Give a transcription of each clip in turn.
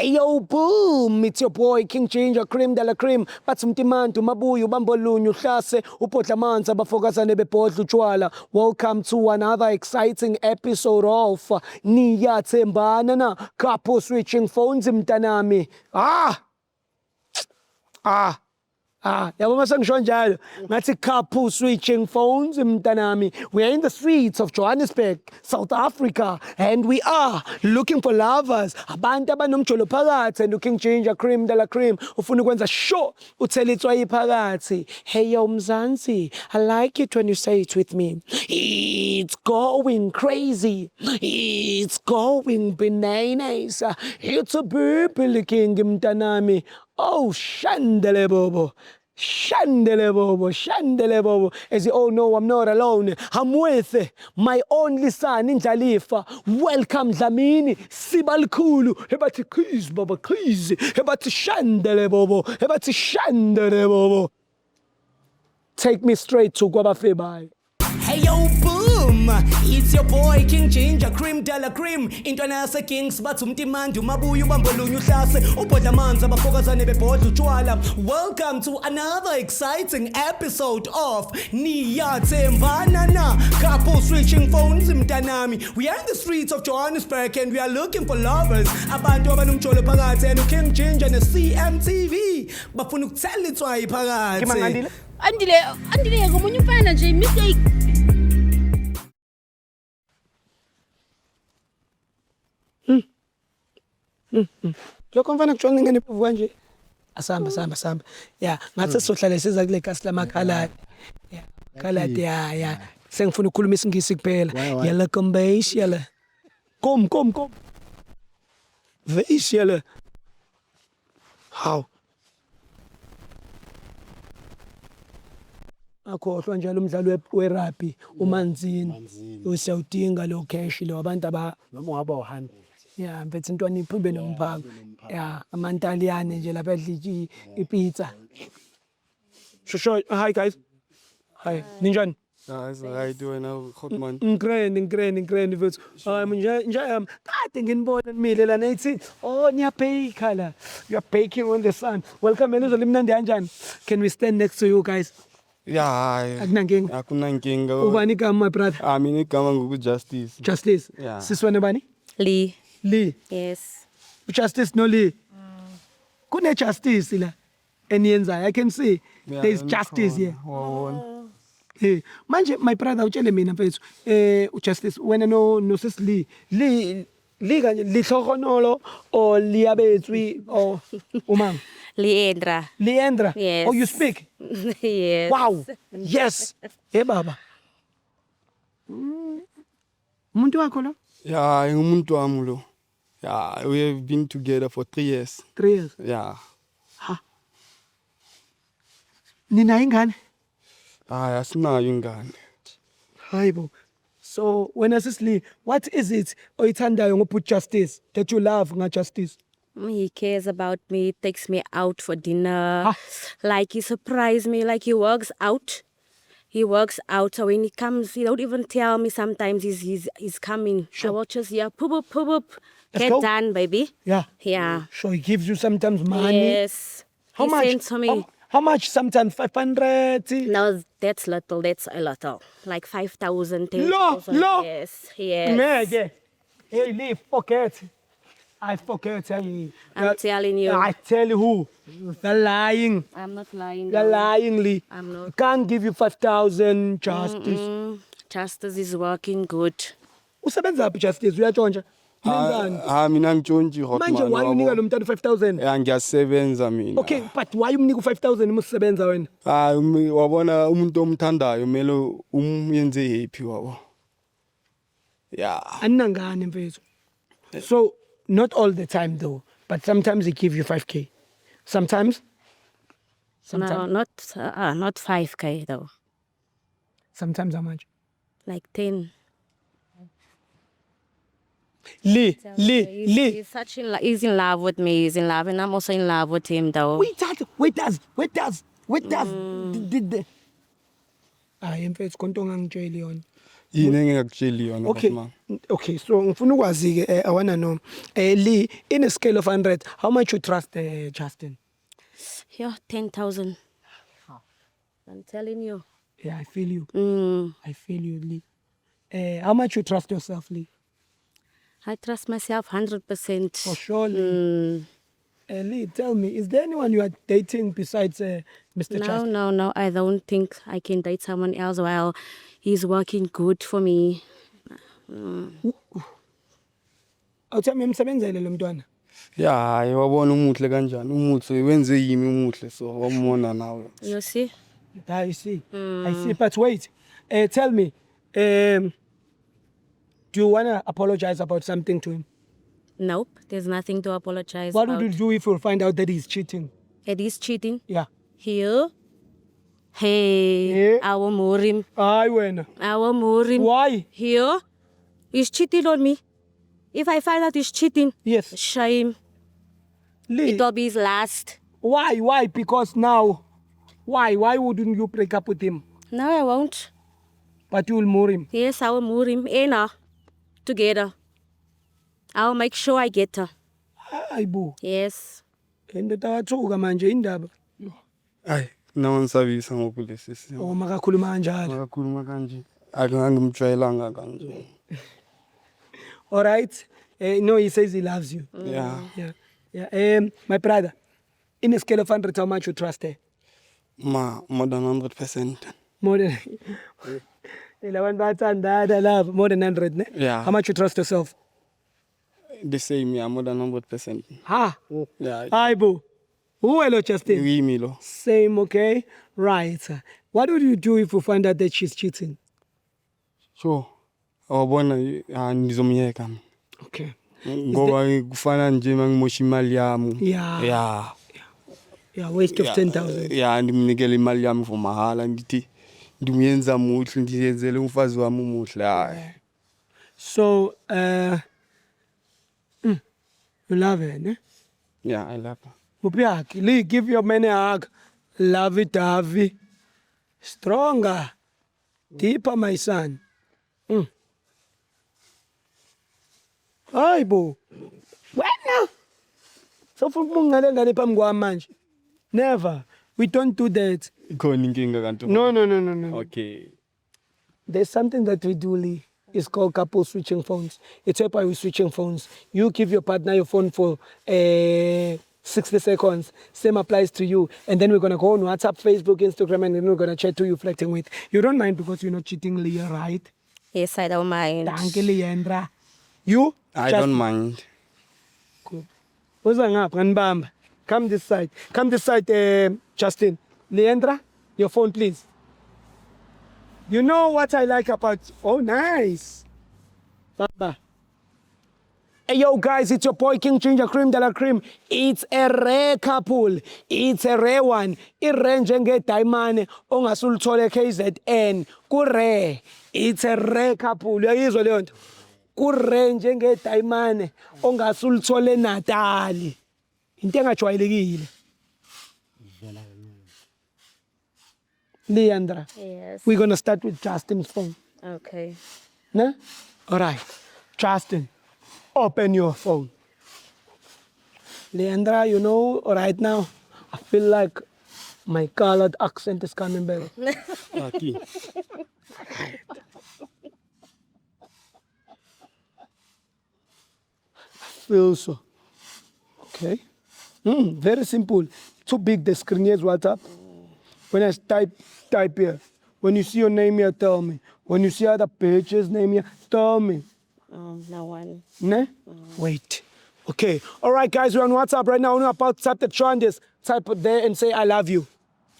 Hey yo, boom! It's your boy King Ginger, cream de la cream. Bathi umtimantu mabuyu bambolunyu hlase upodla amanzi abafokazane bebhodla utshwala. Welcome to another exciting episode of Niyathembana na couple switching phones mntanami. Yabo masengisho njalo ngathi couple switching phones mntanami. We are in the streets of Johannesburg, South Africa, and we are looking for lovers. Abantu abanomjolo phakathi and King Ginger cream de la cream ufuna ukwenza sure uthela itswayi phakathi. Hey yo Mzansi, I like it when you say it with me. It's going crazy. It's going bananas. It's a purple king mntanami. Oh, shandele bobo. Shandele bobo, shandele bobo. As you all know, I'm not alone. I'm with my only son, Indlalifa. Welcome, Dlamini. Sibalkulu. Hebati quiz, baba quiz. Hebati shandele bobo. Hebati shandele bobo. Take me straight to Guabafebai. Hey yo, boom! It's your boy King Ginger, cream de la cream. Intwana Kings, bathi umtimandu mabuyu bambolunyu hlase upodla amanzi abafokazane bebhodla utshwala. Welcome to another exciting episode of Niyathembana na couple switching phones mntanami. We are in the streets of Johannesburg and we are looking for lovers. Abantu abanomjolo phakathi and King Ginger ne CMTV bafuna ukuthela itswayi phakathi. Andile ngomunye umfana nje mistake. Lokho mfana kujona ngene phuvu kanje. Asamba. Yeah, ngathi sizohlala siza kule kasi lamakhaladi. Yeah, khaladi yeah. Sengifuna ukukhuluma isingisi kuphela. Yala kombesh yala. Kom. Wees yala. How? Akhohlwa njalo umdlalo werugby umanzini. Usiyawudinga lo cash lo abantu noma ungaba u100. Yeah, mfethu intwana iphube nomphako. Yeah, amantaliyane nje lapha edla ipizza. Shosho, hi guys. Hi, ninjani? Nice, how you doing now, Hotman? Ngikren mfethu. Nje kade nginibona nimile lana ethi, "Oh, niyabake la. You are baking on the sun." Welcome and uzolimnandi kanjani? Can we stand next to you guys? Yeah, Akunankinga. akunankinga. Ubani igama my brother? Mina igama nguJustice. Justice. Yeah. Siswane bani? Lee. Yes. Justice no Lee. Kune justice la. Eniyenzayo. I can see there is justice here. Wawona. Hey, manje my brother utshele mina mfethu uJustice wena no sis Lee kanje lihlokonolo o liyabetswi o umama Leandra. Yes. Oh, you speak? Yes. Wow. Yes. Hey baba. Umuntu wakho lo? Yeah, ngumuntu wami lo. Yeah, we have been together for 3 years. 3 years. Yeah. Ha. Nina ingane? Asinayo ingane. Hayibo. So when Lee, what is it oyithandayo ngoput Justice that you love ngaJustice? He cares about me, takes me out for dinner. Like he surprised me, like he works out. So when he comes, he don't even tell me sometimes he's coming. Sure. I will just poop. Let's Get go. done, baby. Yeah. So he gives you sometimes money. Yes. How He much? sends to me. How much? Sometimes 500. No, that's little. That's a little. Like 5,000, 10,000. Lo. Yes. Ngeke. Hey, Lee, forget. I forget. I'm telling you. I tell you who. They're lying. I'm not lying. They're lying, Lee. I'm not. I can't give you 5,000 Justice. Justice is working good. Usebenza phi Justice? Uyatshontsha? Menzani? Mina ngitshontshe Hotman. Manje why unika lo mntana 5,000? Yeah, ngiyasebenza mina. Okay, but why umnika 5,000 uma usebenza wena? Wabona umuntu omthandayo mele uyenze happy wabo. Yeah. Aninangane mfethu. So not all the time though, but sometimes they give you 5K. Sometimes. No, not 5K though. Sometimes how much? Like 10. Lee. He's in love with me. He's in love, and I'm also in love with him though. Wait does. Mfethu konto ongangitsheli yona. Yini engingakutsheli yona Okay. Batman? Okay, so ngifuna ukwazi ke I wanna know Lee, in a scale of 100, how much you trust Justin? Yeah, 10,000. I'm telling you. Yeah, I feel you. Mm, I feel you, Lee. How much you trust yourself, Lee? I trust myself 100%. For sure, Lee. Mm, Lee, tell me, is there anyone you are dating besides Mr. Justin? no. I don't think I can date someone else while he's working good for me. Awuthami emsebenzele lo mntwana. Ya hayi wabona umuhle kanjani umuhle wenze yimi umuhle so wamona nawe. You see? I see. I see. But wait, tell me, do you want to apologize about something to him? Nope, there's nothing to apologize What about. would you do if you find out that he's cheating? It is cheating. Yeah. Here. Hey, Yeah. our Murim. Aye, wena. Our Murim. Why? Here. He's cheating on me. If I find out he's cheating, Yes. shame. Lee, It'll be his last. why? Why? Because now, why? Why wouldn't you break up with him? No, I won't. But you will move him. Yes, I will move him. Ena. Together. I'll make sure I get her. Hayi bo. Yes. Indoda wathuka manje indaba. Hayi nawe ngisabisa ngokulesi simo. Oh makakhuluma kanjalo. Akakhuluma kanje. Akangimjwayelanga kanje. All right. No, he says he loves you. Yeah. Yeah. My brother, in a scale of 100, how much you trust her? More than 100%. More than. More than 100, ne? Yeah. How much you trust yourself? The same, yeah, more than 100%. Ha. Yeah. Hi, boo. Who hello, Justin? Oui, Milo. Same, okay? Right. What would you do if you find out that she's cheating? Sure. Awabona ngizomyeka. Okay. Ngoba kufana nje mangimosha imali yami. Yeah. Yeah. Yeah, waste of 10,000. Yeah, ndimnikela imali yami for mahala ngithi ndimuyenza muhle ndiyenzele umfazi wami umuhle. Hayi. So, you love her, ne? Yeah, I love her. Upiaki, Lee, give your man a hug. Love it, Davi. Stronger. Deeper, my son. Hayi bo. Wena. So funa ngale phambi kwami manje. Never. We don't do that. Ikhona inkinga kanti. No. Okay. There's something that we do, Lee. It's called couple switching phones. It's whereby we're switching phones. You give your partner your phone for 60 seconds. Same applies to you. And then we're going to go on WhatsApp, Facebook, Instagram, and then we're going to chat who you're flirting with. You don't mind because you're not cheating, Leah, right? Yes, I don't mind. Thank you, Leandra. You? I don't mind. Good. Uza ngapha nganibamba. Come this side. Come this side, Justin. Leandra, your phone, please. You know what I like about... Oh, nice. Baba. Hey, yo, guys, it's your boy, King Ginger Cream de la Cream. It's a rare couple. It's a rare one. I-rare njenge-diamond ongasulithole KZN. Ku-rare. It's a rare couple. Uyayizwa leyo nto? Ku-rare njenge-diamond ongasulithole Natali. Into engajwayelekile. Leandra. Yes. We're going to start with Justin's phone. Okay. No? All right. Justin, open your phone. Leandra, you know, right now, I feel like my colored accent is coming back. Aki. Feel so. Okay. Very simple. Too big, the screen is WhatsApp. When I type here. When you see your name here, tell me. When you see other pages name here, tell me. No one. Ne? Wait. Okay. All right, guys, we're on WhatsApp right now. We're about to type the try on this. Type it there and say, I love you.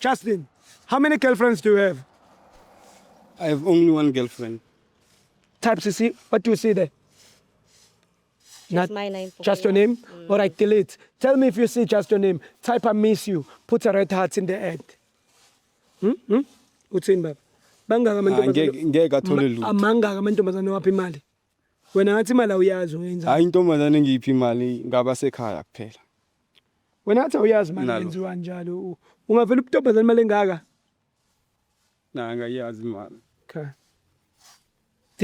Justin, how many girlfriends do you have? I have only one girlfriend. Type to see. What do you see there? Just my name. Just your name? All right, delete. Tell me if you see just your name. Type I miss you. Put a red heart in the end. Uthini baba? Bangaka Ngeke athole lutho. amangaka amantombazane wapha imali? Wena ngathi imali awuyazi uyenza. Hayi intombazane ngiphi imali ngabasekhaya kuphela. Wena ngathi awuyazi manje Nalo. yenziwa njalo. Ungavela ubuntombazane imali engaka? Na ngayazi imali. Okay.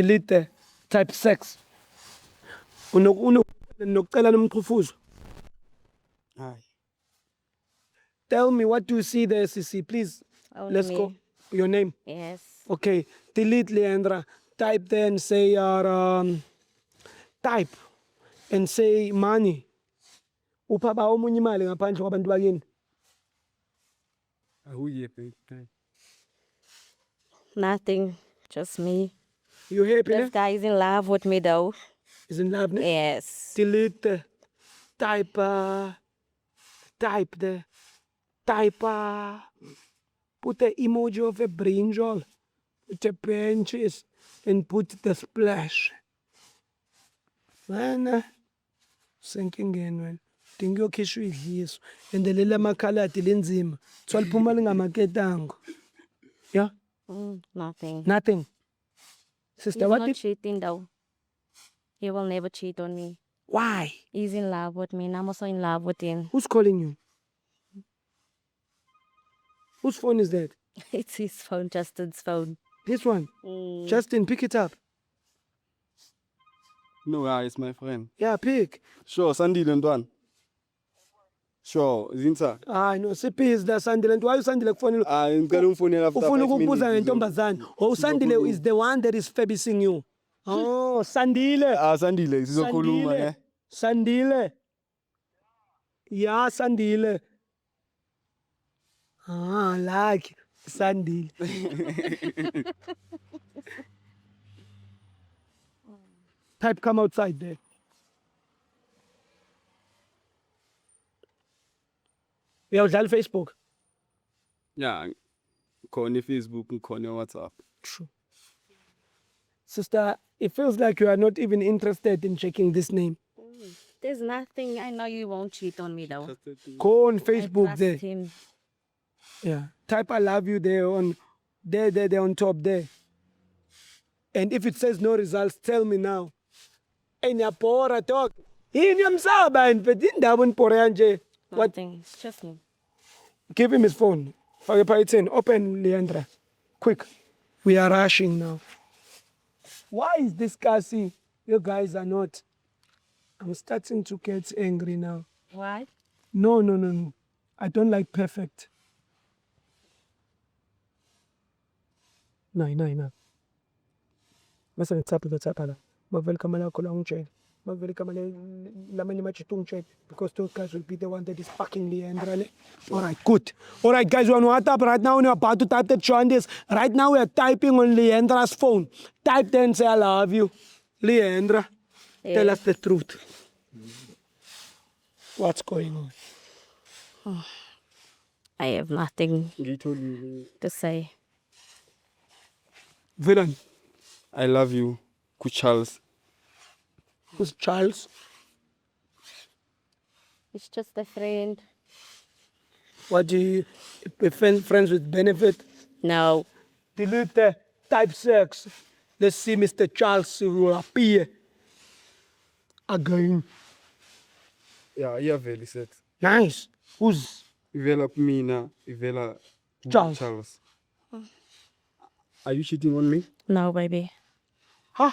delete there. Type sex. Unokucela nomqhufuzo. Hayi. Tell me, what do you see there, Sisi? Please, Only let's me. go. Your name. Yes. Okay, delete Leandra. Type there and say type and say money. Upha ba omunye imali ngaphandle kwabantu bakini. Awuye babe. Nothing. Just me. You happy, This ne? guy is in love with me though. Is in love, ne? Yes. Delete there. Type there. Type put the emoji of a brinjal. Put the benches and put the splash. Man, sinking in, man. Dingo kishu idliso. And the lila makala tilinzima. Twalpuma lingamaketango. Yeah? Nothing. Nothing. Sister, He's what not did... cheating though. He will never cheat on me. Why? He's in love with me and I'm also in love with him. Who's calling you? Whose phone is that? It's his phone, Justin's phone. This one. Justin, pick it up. No, it's my friend. Yeah, pick. Sure, Sandile Ntwana. Sure, Zinsa. No, Sipi is the Sandile. Why you Sandile phone? Ngicela ungifone after 5 Ufuna minutes. ukubuza ngentombazane. Oh, Sandile is the one that is fabising you. Oh, Sandile. Sandile, sizokhuluma ne. Sandile. Yeah, Sandile. Like Sandile. Type come outside there. Uyawudlala Facebook? Yeah, khona Facebook, khona WhatsApp. True. Sister, it feels like you are not even interested in checking this name. There's nothing. I know you won't cheat on me though. Go on I Facebook trust there. him. Yeah. Type I love you there on there on top there. And if it says no results, tell me now. Enyapora talk. Inyamsaba and pedinda poranje. What? Nothing. It's just me. Give him his phone. Open Leandra. Quick. We are rushing now. Why is this Cassie? You guys are not. I'm starting to get angry now. Why? No. I don't like perfect. No. Basta ngitsapha la. Mavele kamala ko la ungitshela. Mavele kamala lamanye machitu ungitshela. Because those guys will be the one that is fucking Leandra le. Alright, good. Alright guys, we're on WhatsApp right now and we're about to type the Chandis. Right now we are typing on Leandra's phone. Type there and say I love you. Leandra, tell us the truth. What's going on? I have nothing Ngiyitholile. to say. Villain. I love you, Charles. Who's Charles? It's just a friend. What do you be friends with benefit? No. Delete the type sex. Let's see Mr. Charles will appear again. Yeah, iyavela isex. Nice. Who's Ivela kumina, ivela Charles? Are you cheating on me? No, baby. Huh?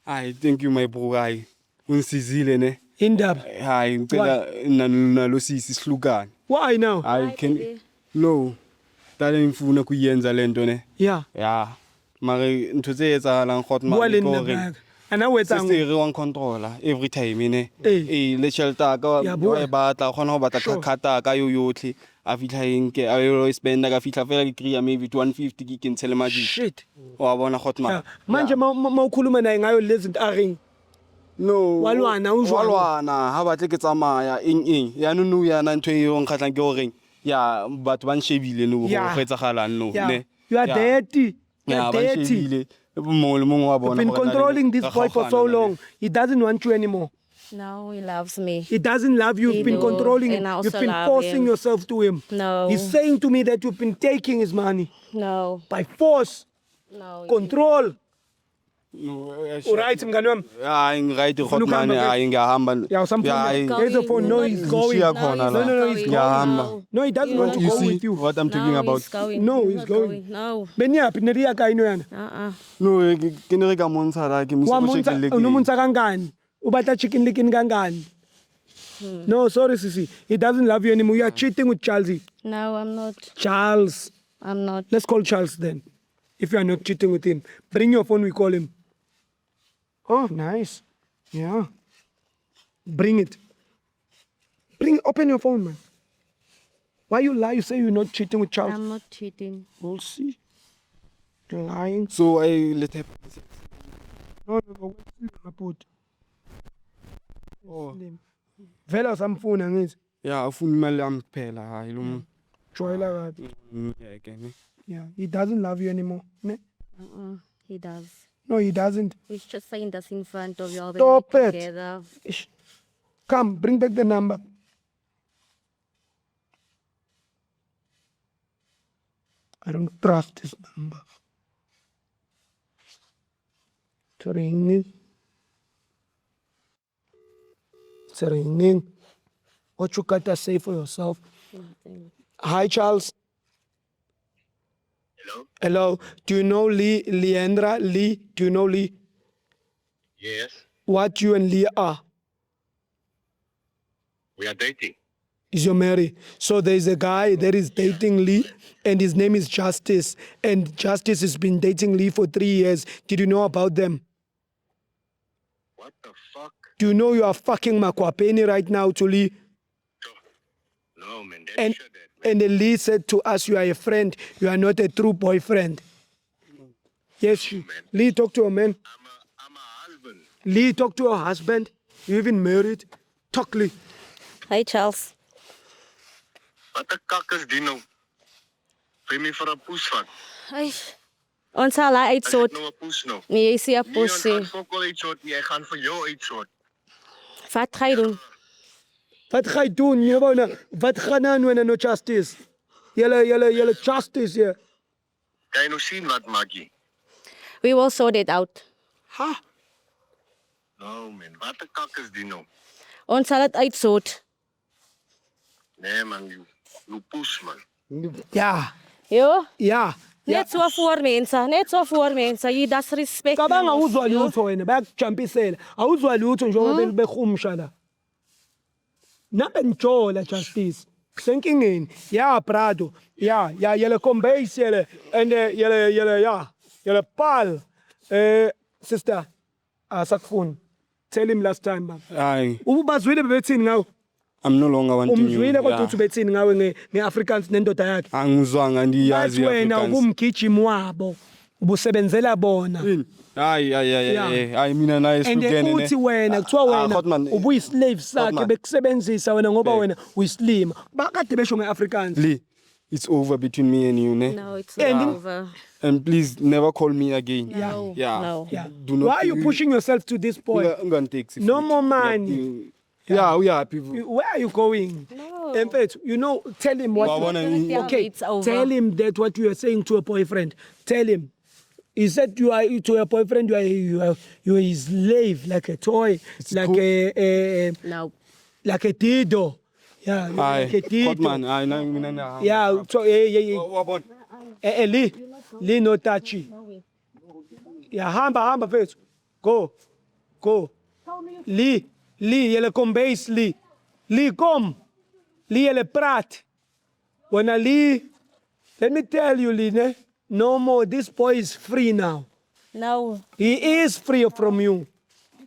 I thank you my bro. Hayi. Ungisizile ne. Indaba. Hayi ngicela nalo sisi sihlukane. Why now? Hayi Why, can baby? no. Dale ngifuna kuyenza lento ne. Yeah. Yeah. Mare ntho tse etsahalang khotma Bua le nna back. Ana o etsang? Sister re wan controller every time ne. Eh. Le shelter ka Ya wa bua. e batla khona ho batla Sure. khata ka yo yotlhe a fitla enke a yo spend ka fitla fela ke kriya maybe 150 gig in telemaji. Shit. Wa bona khotma. Yeah. Manje mawukhuluma naye ngayo lezi zinto aring. No. Walwana, unjwang? Walwana ha batle ke tsamaya eng ya nunu ya na ntwe yo nkgatlang ke horeng ya batho ba nshebile no go Yeah. fetsagalang no Yeah. ne. You are Yeah. dirty. You Yeah, are ba dirty. nshebile mongwe le mongwe wa bona. You've been controlling this boy for so long. He doesn't want you anymore. No, he loves me. He doesn't love you. He You've been do, controlling him. and I also You've been love forcing him. yourself to him. No. He's saying to me that you've been taking his money No. by force, No. control. No, Alright, mngani wami. hayi ngiright Ufuna Hotman, ukuhamba hayi ngiyahamba. Yeah, Hayi, There's a phone. No, he's going. Ngishiya No, khona he's la. not No, he's going. Ngiyahamba. No. No, he doesn't want to You go see with you. what I'm talking No, about? he's going. No, he's not going. No. Beniyaphi neriya ka ino yana? No, ke ne re ka montsha la ke Wa mo montsha shekelle ke. unomontsha kangani? O batla chicken licken kangani? No, sorry Sisi. He doesn't love you anymore. You are cheating with Charles. No, I'm not. Charles. I'm not. Let's call Charles then. If you are not cheating with him. Bring your phone, we call him. Oh, nice. Yeah. Bring it. Open your phone, man. Why you lie? You say you're not cheating with Charles. I'm not cheating. We'll see. You're lying. So I let her. No, my put. Oh. Vela samfuna ngithi. Yeah, afuna imali yami kuphela hayi lo. Joyela kabi. Ngeke ne. Yeah, he doesn't love you anymore. Ne? He does. No, he doesn't. He's just saying this in front of you all Stop it. together. Ish. Come, bring back the number. I don't trust this number. It's ringing. It's ringing. What you got to say for yourself? Hi, Charles. Hello? Hello. Do you know Leandra? Lee? Do you know Lee? Yes, What you and Lee are? we are dating. Is you're married. So there's a guy that is dating Lee, and his name is Justice. And Justice has been dating Lee for 3 years. Did you know about them? What the fuck? Do you know you are fucking Makwapeni right now to Lee? No, man, that And shit that, man. and Lee said to us, you are a friend. You are not a true boyfriend. Yes, Lee, talk to a man. I'm a husband. Lee, talk to your husband. You even married. Talk, Lee. Hi, Charles. Wat 'n kak is die nou? Bring me vir 'n poes vat. Ai. Ons sal hy Ek uitsort. het nou 'n poes nou. Nee, jy sê 'n Nee, ons possie. gaan fokol uitsort nie. Ek gaan vir jou uitsort. Wat gaan jy doen? Wat ga je doen? Wat gaan nou no Justice? Julle Justice hier. Kan jy nou sien wat maak jy? We will sort it out. Ha? No, man, wat 'n kak is die nou? Ons sal dit uitsort. Nee, man, you poes, man. Ja. Jo? Ja. Net so voor mense, net so voor mense. Jy das respect. Cabanga awuzwa lutho wena, bayakujampisela. Awuzwa lutho njengoba behumsha la. Nabe njola Justice. Senkingeni. Ja, Prado. Ja, julle kom base julle en julle pal. Sister, asakufuni. Tell him last time, man. Hayi, Ubazwile bebethini ngawe? I'm no longer wanting you. Umzwile kodwa Yeah. uthi bethini ngawe ngeAfrikaans nendoda yakhe. Angizwanga ndiyazi Bathi wena Afrikaans. ubumgijimi wabo. Ubusebenzela bona. Hayi, Yeah. hayi mina naye And sihlukene ne. uthi wena kuthiwa wena Hotman, ubuyislave sakhe Hotman. bekusebenzisa wena ngoba Hey. wena uyislima. Bakade besho ngeAfrikaans. Lee, it's over between me and you, ne? No, it's And- not over. And please never call me again. No. Yeah. No. Yeah. Do not. Why are you pushing yourself to this point? Ungangitaxi. No futhi. more money. Yeah, we are people. Where are you going? No. In fact, tell him what. Wa bona Tell me Okay, it's over. tell him that what you are saying to a boyfriend. Tell him. He said you are to your boyfriend. You are his slave, like a toy, like cool. No. like a dido. Yeah, Hayi, like a dido. Hotman, hayi na mina na. Yeah, so yeah. Wabona. Lee no touchy. Yeah, hamba first. Go. Lee, yele kom base Lee. Lee kom. Lee yele praat. When Lee, let me tell you Lee, ne? No more. This boy is free now. No. He is free from you.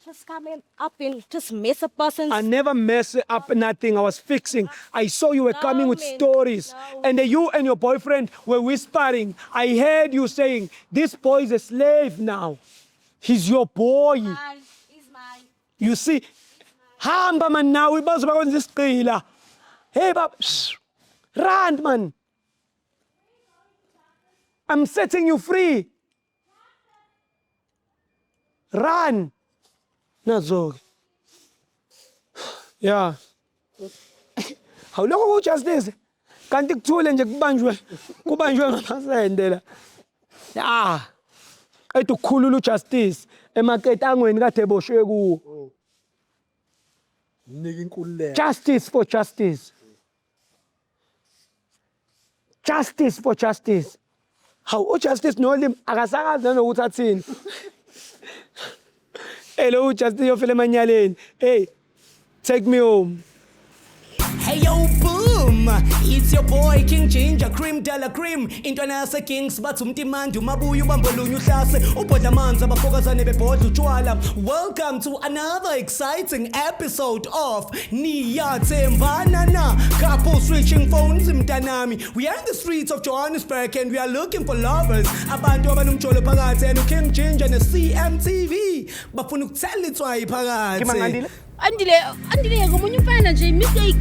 Just come in up and just mess a person's. I never mess up nothing. I was fixing. I saw you were coming with man. stories. No. And then you and your boyfriend were whispering. I heard you saying, this boy is a slave now. He's your boy. He's mine. You see? Hamba man now. Bazo bakwenza isiqila. Hey bab. Run man. I'm setting you free. Run. Nazo. Yeah. Awuloko kujustice. Kanti kuthule nje kubanjwe ngamasende la. Yeah. ethi ukukhulula uJustice emaketangweni kade eboshwe kuwo. Nika inkululeko. Justice for justice. Justice for justice. Hawu uJustice Nolimi akasakazi nanokuthi athini. Hello Justice yofela emanyaleni. Hey, take me home. Hey yo boom, it's your boy King Ginger Cream Della Cream intwana yase Kings bathi umtimandi umabuya ubambolunya uhlase ubhodla amanzi abafokazane bebhodla utshwala. Welcome to another exciting episode of Niyathembana na couple switching phones mntanami. We are in the streets of Johannesburg and we are looking for lovers. Abantu abanomjolo phakathi and King Ginger ne CMTV bafuna ukuthela itswayi phakathi. Kimangandile? Andile ngomunye umfana nje mistake